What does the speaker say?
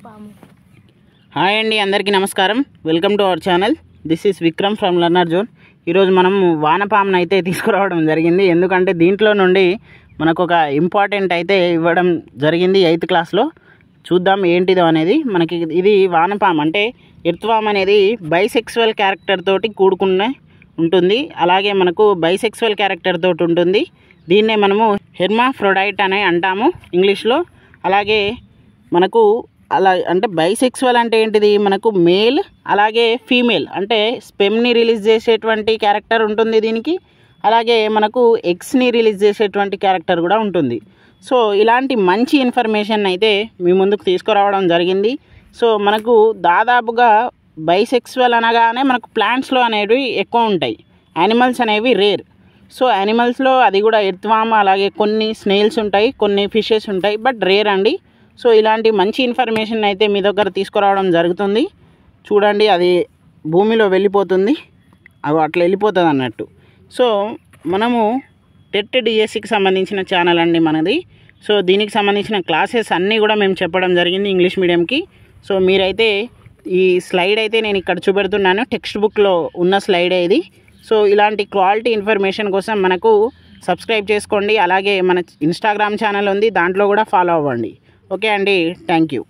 Hi అండి, అందరికీ నమస్కారం. Welcome to our channel. This is Vikram from learner zone. ఈరోజు మనం వానపామును అయితే తీసుకురావడం జరిగింది. ఎందుకంటే దీంట్లో నుండి మనకు ఒక ఇంపార్టెంట్ అయితే ఇవ్వడం జరిగింది 8th క్లాస్లో. చూద్దాం ఏంటిదో అనేది. మనకి ఇది వానపాము అంటే ఎర్త్వామ్ అనేది బైసెక్సువల్ క్యారెక్టర్ తోటి కూడుకున్న ఉంటుంది. అలాగే మనకు బైసెక్సువల్ క్యారెక్టర్ తోటి ఉంటుంది. దీన్నే మనము హెర్మాఫ్రోడైట్ అని అంటాము ఇంగ్లీష్లో. అలాగే మనకు అలా అంటే బైసెక్సువల్ అంటే ఏంటిది, మనకు మేల్ అలాగే ఫీమేల్ అంటే స్పెమ్ని రిలీజ్ చేసేటువంటి క్యారెక్టర్ ఉంటుంది దీనికి. అలాగే మనకు ఎగ్స్ని రిలీజ్ చేసేటువంటి క్యారెక్టర్ కూడా ఉంటుంది. సో ఇలాంటి మంచి ఇన్ఫర్మేషన్ అయితే మీ ముందుకు తీసుకురావడం జరిగింది. సో మనకు దాదాపుగా బైసెక్సువల్ అనగానే మనకు ప్లాంట్స్లో అనేవి ఎక్కువ ఉంటాయి, యానిమల్స్ అనేవి రేర్. సో యానిమల్స్లో అది కూడా ఎర్త్వామ్, అలాగే కొన్ని స్నేల్స్ ఉంటాయి, కొన్ని ఫిషెస్ ఉంటాయి, బట్ రేర్ అండి. సో ఇలాంటి మంచి ఇన్ఫర్మేషన్ అయితే మీ దగ్గర తీసుకురావడం జరుగుతుంది. చూడండి, అది భూమిలో వెళ్ళిపోతుంది, అవి అట్లా వెళ్ళిపోతుంది అన్నట్టు. సో మనము టెట్ డిఎస్సికి సంబంధించిన ఛానల్ అండి మనది. సో దీనికి సంబంధించిన క్లాసెస్ అన్నీ కూడా మేము చెప్పడం జరిగింది ఇంగ్లీష్ మీడియంకి. సో మీరైతే ఈ స్లైడ్ అయితే నేను ఇక్కడ చూపెడుతున్నాను, టెక్స్ట్ బుక్లో ఉన్న స్లైడే ఇది. సో ఇలాంటి క్వాలిటీ ఇన్ఫర్మేషన్ కోసం మనకు సబ్స్క్రైబ్ చేసుకోండి. అలాగే మన ఇన్స్టాగ్రామ్ ఛానల్ ఉంది, దాంట్లో కూడా ఫాలో అవ్వండి. ఓకే అండి, థ్యాంక్ యూ.